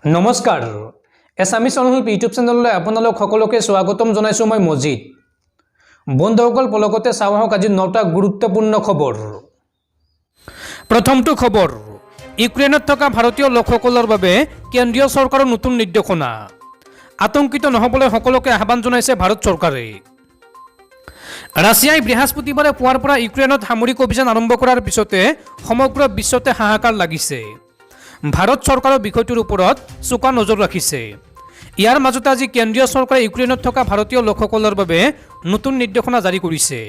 নমস্কাৰ এছামিছ online YouTube চেনেললৈ আপোনালোক সকলোকে স্বাগতম জনাইছো মই মজিদ। বন্ধুসকল পলকতে চাওঁ আহক আজি 9টা গুৰুত্বপূৰ্ণ খবৰ। প্ৰথমটো খবৰ, ইউক্ৰেইনত থকা ভাৰতীয় লোকসকলৰ বাবে কেন্দ্ৰীয় চৰকাৰৰ নতুন নিৰ্দেশনা। আতংকিত নহবলৈ সকলোকে আহ্বান জনাইছে ভাৰত চৰকাৰে। ৰাছিয়াই বৃহস্পতিবাৰে পুৱাৰ পৰা ইউক্ৰেইনত সামৰিক অভিযান আৰম্ভ কৰাৰ পিছতে সমগ্ৰ বিশ্বতে হাহাকাৰ লাগিছে। ভাৰত চৰকাৰৰ বিষয়টোৰ ওপৰত চোকা নজৰ ৰাখিছে। ইয়াৰ মাজতে আজি কেন্দ্ৰীয় চৰকাৰে ইউক্ৰেইনত থকা ভাৰতীয় লোকসকলৰ বাবে নতুন নিৰ্দেশনা জাৰি কৰিছে।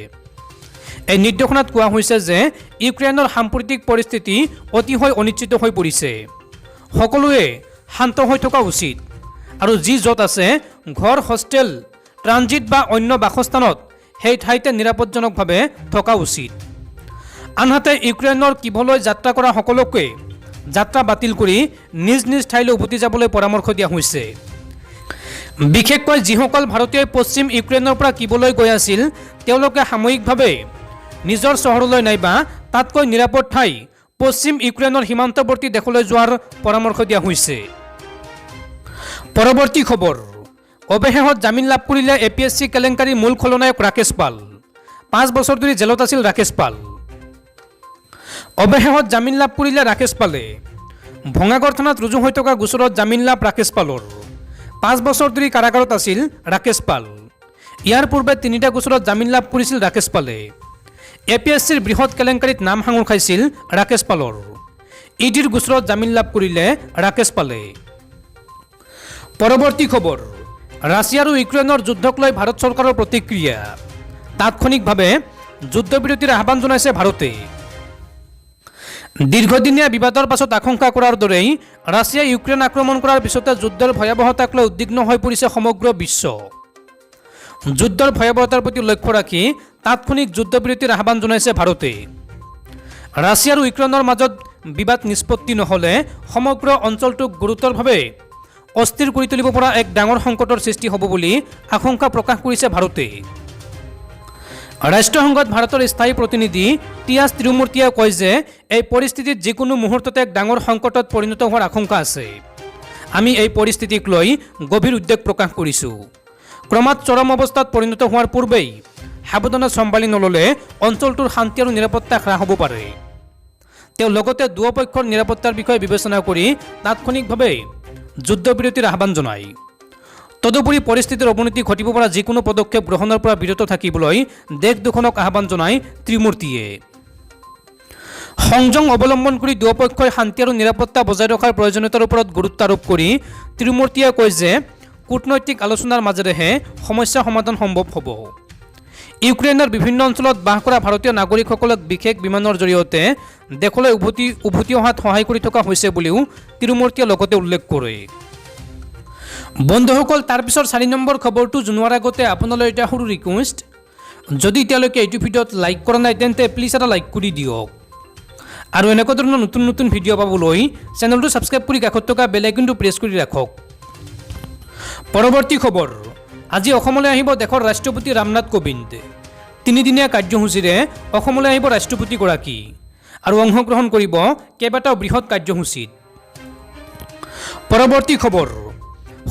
এই নিৰ্দেশনাত কোৱা হৈছে যে ইউক্ৰেইনৰ সাম্প্ৰতিক পৰিস্থিতি অতিশয় অনিশ্চিত হৈ পৰিছে। সকলোৱে শান্ত হৈ থকা উচিত আৰু যি য'ত আছে ঘৰ, হোষ্টেল, ট্ৰানজিট বা অন্য বাসস্থানত সেই ঠাইতে নিৰাপদজনকভাৱে থকা উচিত। আনহাতে ইউক্ৰেইনৰ কিভলৈ যাত্ৰা কৰা সকলোকে যাত্ৰা বাতিল কৰি নিজ নিজ ঠাইলৈ উভতি যাবলৈ পৰামৰ্শ দিয়া হৈছে। বিশেষকৈ যিসকল ভাৰতীয় পশ্চিম ইউক্ৰেইনৰ পৰা কিভলৈ গৈ আছিল তেওঁলোকে সাময়িকভাৱে নিজৰ চহৰলৈ নাইবা তাতকৈ নিৰাপদ ঠাই পশ্চিম ইউক্ৰেইনৰ সীমান্তৱৰ্তী দেশলৈ যোৱাৰ পৰামৰ্শ দিয়া হৈছে। পৰৱৰ্তী খবৰ, অৱশেষত জামিন লাভ কৰিলে APSC কেলেংকাৰীৰ মূল খলনায়ক ৰাকেশ পাল। 5 বছৰ ধৰি জেলত আছিল ৰাকেশ পাল। অৱশেষত জামিন লাভ কৰিলে ৰাকেশ পালে। ভঙাগড় থানাত ৰুজু হৈ থকা গোচৰত জামিন লাভ ৰাকেশ পালৰ। 5 বছৰ ধৰি কাৰাগাৰত আছিল ৰাকেশ পাল। ইয়াৰ পূৰ্বে 3টা গোচৰত জামিন লাভ কৰিছিল ৰাকেশ পালে। APSCৰ বৃহৎ কেলেংকাৰীত নাম সাঙুৰ খাইছিল ৰাকেশ পালৰ। ইডিৰ গোচৰত জামিন লাভ কৰিলে ৰাকেশ পালে। পৰৱৰ্তী খবৰ, ৰাছিয়া আৰু ইউক্ৰেইনৰ যুদ্ধক লৈ ভাৰত চৰকাৰৰ প্ৰতিক্ৰিয়া। তাৎক্ষণিকভাৱে যুদ্ধবিৰতিৰ আহ্বান জনাইছে ভাৰতে। দীৰ্ঘদিনীয়া বিবাদৰ পাছত আশংকা কৰাৰ দৰেই ৰাছিয়াই ইউক্ৰেইন আক্ৰমণ কৰাৰ পিছতে যুদ্ধৰ ভয়াৱহতাক লৈ উদ্বিগ্ন হৈ পৰিছে সমগ্ৰ বিশ্ব। যুদ্ধৰ ভয়াৱহতাৰ প্ৰতি লক্ষ্য ৰাখি তাৎক্ষণিক যুদ্ধবিৰতিৰ আহ্বান জনাইছে ভাৰতে। ৰাছিয়া আৰু ইউক্ৰেইনৰ মাজত বিবাদ নিষ্পত্তি নহ'লে সমগ্ৰ অঞ্চলটোক গুৰুতৰভাৱে অস্থিৰ কৰি তুলিব পৰা এক ডাঙৰ সংকটৰ সৃষ্টি হ'ব বুলি আশংকা প্ৰকাশ কৰিছে ভাৰতে। ৰাষ্ট্ৰসংঘত ভাৰতৰ স্থায়ী প্ৰতিনিধি টিয়াছ তিৰুমূৰ্তিয়ে কয় যে এই পৰিস্থিতিত যিকোনো মুহূৰ্ততে এক ডাঙৰ সংকটত পৰিণত হোৱাৰ আশংকা আছে। আমি এই পৰিস্থিতিক লৈ গভীৰ উদ্বেগ প্ৰকাশ কৰিছোঁ। ক্ৰমাৎ চৰম অৱস্থাত পৰিণত হোৱাৰ পূৰ্বেই সাৱধানে চম্ভালি নল'লে অঞ্চলটোৰ শান্তি আৰু নিৰাপত্তা হ্ৰাস হ'ব পাৰে। তেওঁ লগতে দুয়োপক্ষৰ নিৰাপত্তাৰ বিষয়ে বিবেচনা কৰি তাৎক্ষণিকভাৱে যুদ্ধবিৰতিৰ আহ্বান জনায়। তদুপৰি পৰিস্থিতিৰ অৱনতি ঘটিব পৰা যিকোনো পদক্ষেপ গ্ৰহণৰ পৰা বিৰত থাকিবলৈ দেশ দুখনক আহ্বান জনায় ত্ৰিমূৰ্তিয়ে। সংযম অৱলম্বন কৰি দুয়োপক্ষই শান্তি আৰু নিৰাপত্তা বজাই ৰখাৰ প্ৰয়োজনীয়তাৰ ওপৰত গুৰুত্ব আৰোপ কৰি ত্ৰিমূৰ্তিয়ে কয় যে কূটনৈতিক আলোচনাৰ মাজেৰেহে সমস্যা সমাধান সম্ভৱ হ'ব। ইউক্ৰেইনৰ বিভিন্ন অঞ্চলত বাস কৰা ভাৰতীয় নাগৰিকসকলক বিশেষ বিমানৰ জৰিয়তে দেশলৈ উভতি অহাত সহায় কৰি থকা হৈছে বুলিও ত্ৰিমূৰ্তিয়ে লগতে উল্লেখ কৰে। বন্ধুসকল, তাৰপিছৰ 4 নম্বৰ খবৰটো জনোৱাৰ আগতে আপোনালৈ এটা সৰু ৰিকুৱেষ্ট, যদি এতিয়ালৈকে এইটো ভিডিঅ'ত লাইক কৰা নাই তেন্তে প্লিজ এটা লাইক কৰি দিয়ক আৰু এনেকুৱা ধৰণৰ নতুন নতুন ভিডিঅ' পাবলৈ চেনেলটো ছাবস্ক্ৰাইব কৰি কাষত থকা বেল আইকনটো প্ৰেছ কৰি ৰাখক। পৰৱৰ্তী খবৰ, আজি অসমলৈ আহিব দেশৰ ৰাষ্ট্ৰপতি ৰামনাথ কোবিন্দ। 3দিনীয়া কাৰ্যসূচীৰে অসমলৈ আহিব ৰাষ্ট্ৰপতিগৰাকী আৰু অংশগ্ৰহণ কৰিব কেইবাটাও বৃহৎ কাৰ্যসূচীত। পৰৱৰ্তী খবৰ,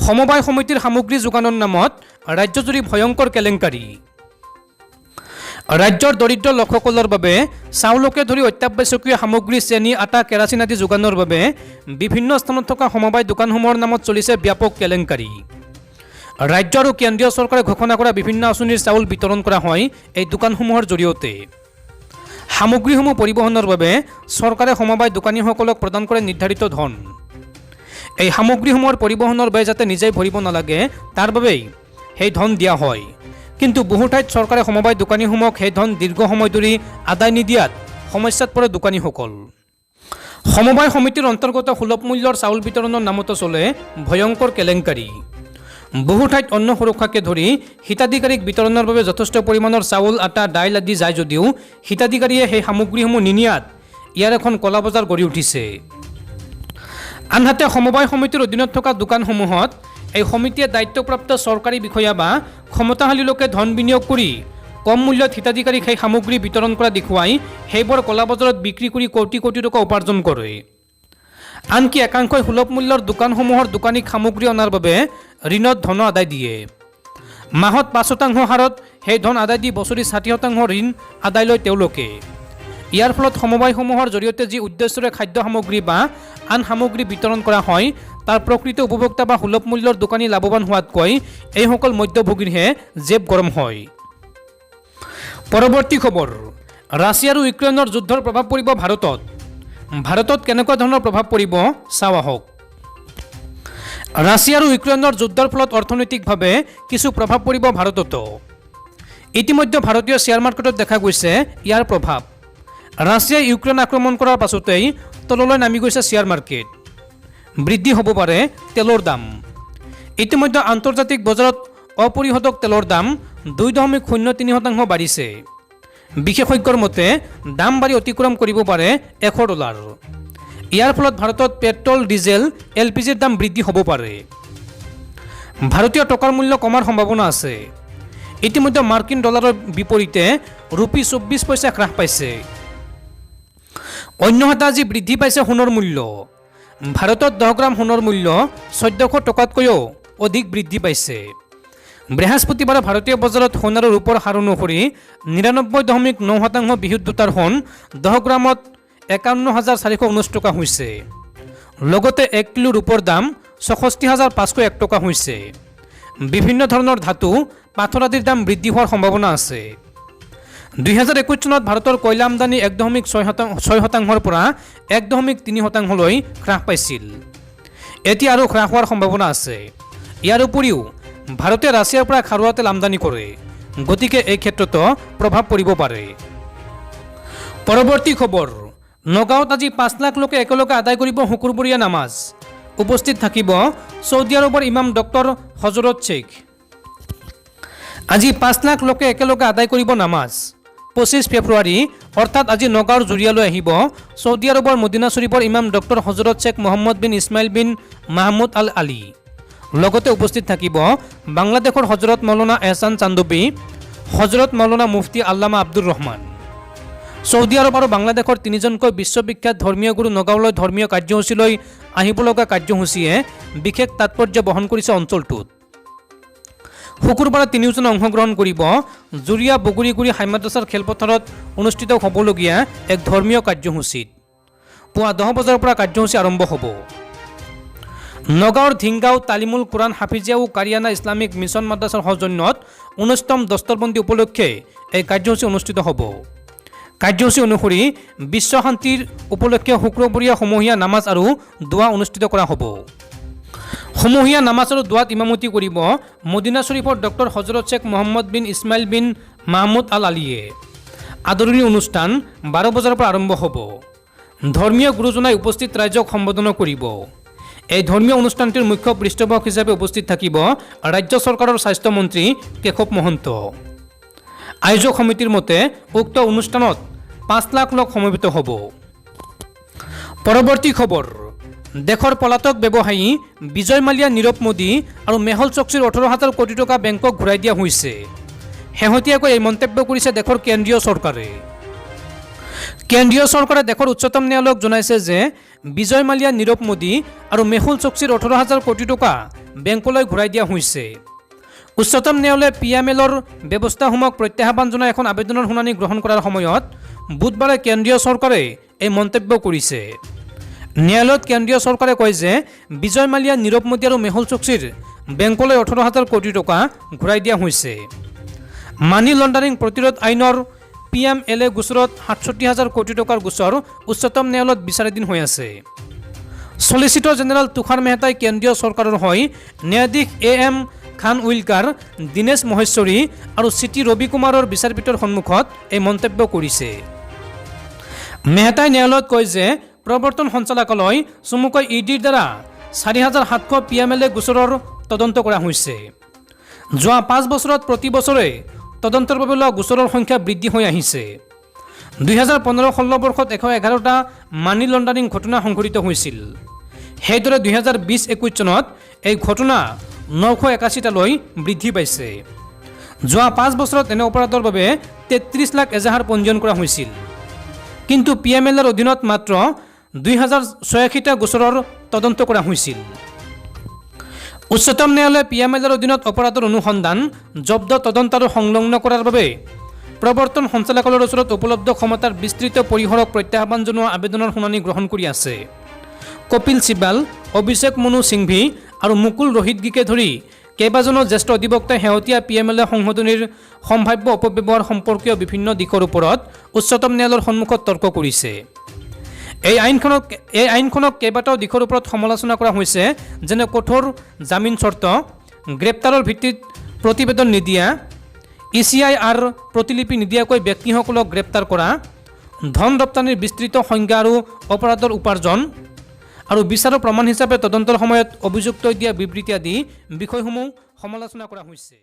সমবায় সমিতিৰ সামগ্ৰী যোগানৰ নামত ৰাজ্যজুৰি ভয়ংকৰ কেলেংকাৰী। ৰাজ্যৰ দৰিদ্ৰ লোকসকলৰ বাবে চাউলকে ধৰি অত্যাৱশ্যকীয় সামগ্ৰী, চেনি, আটা, কেৰাচিন আদি যোগানৰ বাবে বিভিন্ন স্থানত থকা সমবায় দোকানসমূহৰ নামত চলিছে ব্যাপক কেলেংকাৰী। ৰাজ্য আৰু কেন্দ্ৰীয় চৰকাৰে ঘোষণা কৰা বিভিন্ন আঁচনিৰ চাউল বিতৰণ কৰা হয় এই দোকানসমূহৰ জৰিয়তে। সামগ্ৰীসমূহ পৰিবহণৰ বাবে চৰকাৰে সমবায় দোকানীসকলক প্ৰদান কৰে নিৰ্ধাৰিত ধন। এই সামগ্ৰীসমূহৰ পৰিবহণৰ ব্যয় যাতে নিজেই ভৰিব নালাগে তাৰ বাবেই সেই ধন দিয়া হয়। কিন্তু বহু ঠাইত চৰকাৰে সমবায় দোকানীসমূহক সেই ধন দীৰ্ঘ সময় ধৰি আদায় নিদিয়াত সমস্যাত পৰে দোকানীসকল। সমবায় সমিতিৰ অন্তৰ্গত সুলভ মূল্যৰ চাউল বিতৰণৰ নামতো চলে ভয়ংকৰ কেলেংকাৰী। বহু ঠাইত অন্ন সুৰক্ষাকে ধৰি হিতাধিকাৰীক বিতৰণৰ বাবে যথেষ্ট পৰিমাণৰ চাউল, আটা, দাইল আদি যায় যদিও হিতাধিকাৰীয়ে সেই সামগ্ৰীসমূহ নিনিয়াত ইয়াৰ এখন কলা বজাৰ গঢ়ি উঠিছে। আনহাতে সমবায় সমিতিৰ অধীনত থকা দোকানসমূহত এই সমিতিয়ে দায়িত্বপ্ৰাপ্ত চৰকাৰী বিষয়া বা ক্ষমতাশালী লোকে ধন বিনিয়োগ কৰি কম মূল্যত হিতাধিকাৰীক সেই সামগ্ৰী বিতৰণ কৰা দেখুৱাই সেইবোৰ কলা বজাৰত বিক্ৰী কৰি কোটি কোটি টকা উপাৰ্জন কৰে। আনকি একাংশই সুলভ মূল্যৰ দোকানসমূহৰ দোকানী সামগ্ৰী অনাৰ বাবে ঋণত ধন আদায় দিয়ে। মাহত 5% হাৰত সেই ধন আদায় দি বছৰি 60% ঋণ আদায় লয় তেওঁলোকে। ইয়াৰ ফলত সমবায়সমূহৰ জৰিয়তে যি উদ্দেশ্যৰে খাদ্য সামগ্ৰী বা আন সামগ্ৰী বিতৰণ কৰা হয় তাৰ প্ৰকৃত উপভোক্তা বা সুলভ মূল্যৰ দোকানী লাভৱান হোৱাতকৈ এইসকল মধ্যভোগীৰহে জেব গৰম হয়। পৰৱৰ্তী খবৰ, ৰাছিয়া আৰু ইউক্ৰেইনৰ যুদ্ধৰ প্ৰভাৱ পৰিব ভাৰতত। ভাৰতত কেনেকুৱা ধৰণৰ প্ৰভাৱ পৰিব চাওঁ আহক। ৰাছিয়া আৰু ইউক্ৰেইনৰ যুদ্ধৰ ফলত অৰ্থনৈতিকভাৱে কিছু প্ৰভাৱ পৰিব ভাৰততো। ইতিমধ্যে ভাৰতীয় শ্বেয়াৰ মাৰ্কেটত দেখা গৈছে ইয়াৰ প্ৰভাৱ। ৰাছিয়াই ইউক্ৰেইন আক্ৰমণ কৰাৰ পাছতেই তললৈ নামি গৈছে শ্বেয়াৰ মাৰ্কেট। বৃদ্ধি হ'ব পাৰে তেলৰ দাম। ইতিমধ্যে আন্তৰ্জাতিক বজাৰত অপৰিশোধক তেলৰ দাম 2.03% বাঢ়িছে। বিশেষজ্ঞৰ মতে দাম বাঢ়ি অতিক্ৰম কৰিব পাৰে $100। ইয়াৰ ফলত ভাৰতত পেট্ৰল, ডিজেল, LPGৰ দাম বৃদ্ধি হ'ব পাৰে। ভাৰতীয় টকাৰ মূল্য কমাৰ সম্ভাৱনা আছে। ইতিমধ্যে মাৰ্কিন ডলাৰৰ বিপৰীতে ৰূপী 24 পইচা হ্ৰাস পাইছে। অন্যহাতে আজি বৃদ্ধি পাইছে সোণৰ মূল্য। ভাৰতত 10 গ্ৰাম সোণৰ মূল্য 1400 টকাতকৈও অধিক বৃদ্ধি পাইছে। বৃহস্পতিবাৰে ভাৰতীয় বজাৰত সোণ আৰু ৰূপৰ হাৰ অনুসৰি 99.9% বিশুদ্ধতাৰ সোণ 10 গ্ৰামত 51,419 টকা হৈছে। লগতে 1 কিলো ৰূপৰ দাম 64,501 টকা হৈছে। বিভিন্ন ধৰণৰ ধাতু, পাথৰ আদিৰ দাম বৃদ্ধি হোৱাৰ সম্ভাৱনা আছে। 2021 চনত ভাৰতৰ কয়লা আমদানি 1.6% পৰা 1.3%লৈ হ্ৰাস পাইছিল। এতিয়া আৰু হ্ৰাস হোৱাৰ সম্ভাৱনা আছে। ইয়াৰ উপৰিও ভাৰতে ৰাছিয়াৰ পৰা খাৰুৱা তেল আমদানি কৰে, গতিকে এই ক্ষেত্ৰতো প্ৰভাৱ পৰিব পাৰে। পৰৱৰ্তী খবৰ, নগাঁৱত আজি 5 লাখ লোকে একেলগে আদায় কৰিব শুকুৰবৰীয়া নামাজ। উপস্থিত থাকিব ছৌদি আৰবৰ ইমাম ডক্টৰ হজৰত শ্বেখ। আজি 5 লাখ লোকে একেলগে আদায় কৰিব নামাজ। 25 ফেব্ৰুৱাৰী অৰ্থাৎ আজি নগাঁৱৰ জুৰিয়ালৈ আহিব ছৌদি আৰবৰ মদিনা শ্বৰীফৰ ইমাম ডক্টৰ হজৰত শ্বেখ মহম্মদ বিন ইছমাইল বিন মাহমুদ আল আলী। লগতে উপস্থিত থাকিব বাংলাদেশৰ হজৰত মৌলানা এহছান চান্দবী, হজৰত মৌলানা মুফতি আল্লামা আব্দুৰ ৰহমান। ছৌদি আৰব আৰু বাংলাদেশৰ 3জনকৈ বিশ্ববিখ্যাত ধৰ্মীয় গুৰু নগাঁৱলৈ ধৰ্মীয় কাৰ্যসূচীলৈ আহিব লগা কাৰ্যসূচীয়ে বিশেষ তাৎপৰ্য বহন কৰিছে অঞ্চলটোত। শুকুৰবাৰে 3জনে অংশগ্ৰহণ কৰিব জুৰিয়া বগুৰিগুৰি হাই মাদ্ৰাছাৰ খেলপথাৰত অনুষ্ঠিত হ'বলগীয়া এক ধৰ্মীয় কাৰ্যসূচীত। পুৱা 10 বজাৰ পৰা কাৰ্যসূচী আৰম্ভ হ'ব। নগাঁৱৰ ধিংগাঁও তালিমুল কোৰাণ হাফিজিয়া ও কাৰিয়ানা ইছলামিক মিছন মাদ্ৰাছাৰ সৌজন্যত 19তম দস্তৰবন্দী উপলক্ষে এই কাৰ্যসূচী অনুষ্ঠিত হ'ব। কাৰ্যসূচী অনুসৰি বিশ্ব শান্তিৰ উপলক্ষে শুক্ৰবৰীয়া সমূহীয়া নামাজ আৰু দোৱা অনুষ্ঠিত কৰা হ'ব। সমূহীয়া নামাজ আৰু দোৱাত ইমামতি কৰিব মদিনা শ্বৰীফৰ ডক্টৰ হজৰত শ্বেখ মহম্মদ বিন ইছমাইল বিন মাহমুদ আল আলীয়ে। আদৰণি অনুষ্ঠান 12 বজাৰ পৰা আৰম্ভ হ'ব। ধৰ্মীয় গুৰুজনাই উপস্থিত ৰাইজক সম্বোধন কৰিব। এই ধৰ্মীয় অনুষ্ঠানটিৰ মুখ্য পৃষ্ঠপোষক হিচাপে উপস্থিত থাকিব ৰাজ্য চৰকাৰৰ স্বাস্থ্য মন্ত্ৰী কেশৱ মহন্ত। আয়োজক সমিতিৰ মতে উক্ত অনুষ্ঠানত 5 লাখ লোক সমবেত হ'ব। পৰৱৰ্তী খবৰ, দেশৰ পলাতক ব্যৱসায়ী বিজয় মালিয়া, নীৰৱ মোদী আৰু মেহুল চক্সীৰ 18,000 কোটি টকা বেংকক ঘূৰাই দিয়া হৈছে। শেহতীয়াকৈ এই মন্তব্য কৰিছে দেশৰ কেন্দ্ৰীয় চৰকাৰে। কেন্দ্ৰীয় চৰকাৰে দেশৰ উচ্চতম ন্যায়ালয়ক জনাইছে যে বিজয় মালিয়া, নীৰৱ মোদী আৰু মেহুল চক্সীৰ 18,000 কোটি টকা বেংকলৈ ঘূৰাই দিয়া হৈছে। উচ্চতম ন্যায়ালয়ে PMLৰ ব্যৱস্থাসমূহক প্ৰত্যাহ্বান জনাই এখন আবেদনৰ শুনানি গ্ৰহণ কৰাৰ সময়ত বুধবাৰে কেন্দ্ৰীয় চৰকাৰে এই মন্তব্য কৰিছে। ন্যায়ালয়ত কেন্দ্ৰীয় চৰকাৰে কয় যে বিজয় মালিয়া, নীৰৱ মোদী আৰু মেহুল চক্সীৰ বেংকলৈ 18,000 কোটি টকা ঘূৰাই দিয়া হৈছে। মানি লণ্ডাৰিং প্ৰতিৰোধ আইনৰ PMLA গোচৰত 67,000 কোটি টকাৰ গোচৰ উচ্চতম ন্যায়ালয়ত বিচাৰাধীন হৈ আছে। চলিচিটৰ জেনেৰেল তুষাৰ মেহতাই কেন্দ্ৰীয় চৰকাৰৰ হৈ ন্যায়াধীশ AM খানউইলকাৰ, দীনেশ মহেশ্বৰী আৰু চিটি ৰবি কুমাৰৰ বিচাৰপীঠৰ সন্মুখত এই মন্তব্য কৰিছে। মেহতাই ন্যায়ালয়ত কয় যে প্ৰৱৰ্তন সঞ্চালকালয় চমুকৈ EDৰ দ্বাৰা 4,700 PMLA গোচৰৰ তদন্ত কৰা হৈছে। যোৱা 5 বছৰত প্ৰতি বছৰে তদন্তৰ বাবে লোৱা গোচৰৰ সংখ্যা বৃদ্ধি হৈ আহিছে। 2015-16 বৰ্ষত 111টা মানি লণ্ডাৰিং ঘটনা সংঘটিত হৈছিল। সেইদৰে 2020-21 চনত এই ঘটনা 981টালৈ বৃদ্ধি পাইছে। যোৱা 5 বছৰত এনে অপৰাধৰ বাবে 33 লাখ এজাহাৰ পঞ্জীয়ন কৰা হৈছিল। কিন্তু PMLৰ অধীনত মাত্ৰ 2086টা গোচৰৰ তদন্ত কৰা হৈছিল। উচ্চতম ন্যায়ালয়ে PMLৰ অধীনত অপৰাধৰ অনুসন্ধান, জব্দ, তদন্ত আৰু সংলগ্ন কৰাৰ বাবে প্ৰৱৰ্তন সঞ্চালকালয়ৰ ওচৰত উপলব্ধ ক্ষমতাৰ বিস্তৃত পৰিসৰক প্ৰত্যাহ্বান জনোৱা আবেদনৰ শুনানি গ্ৰহণ কৰি আছে। কপিল চিবাল, অভিষেক মনু সিংভি আৰু মুকুল ৰোহিতগীকে ধৰি কেইবাজনো জ্যেষ্ঠ অধিবক্তাই শেহতীয়া PMLA সংশোধনীৰ সম্ভাৱ্য অপব্যৱহাৰ সম্পৰ্কীয় বিভিন্ন দিশৰ ওপৰত উচ্চতম ন্যায়ালয়ৰ সন্মুখত তৰ্ক কৰিছে। এই আইনখনক কেইবাটাও দিশৰ ওপৰত সমালোচনা কৰা হৈছে, যেনে কঠোৰ জামিন চৰ্ত, গ্ৰেপ্তাৰৰ ভিত্তিত প্ৰতিবেদন নিদিয়া, ECIR প্ৰতিলিপি নিদিয়াকৈ ব্যক্তিসকলক গ্ৰেপ্তাৰ কৰা, ধন ৰপ্তানিৰ বিস্তৃত সংজ্ঞা আৰু অপৰাধৰ উপাৰ্জন, আৰু বিচাৰৰ প্ৰমাণ হিচাপে তদন্তৰ সময়ত অভিযুক্তই দিয়া বিবৃতি আদি বিষয়সমূহ সমালোচনা কৰা হৈছে।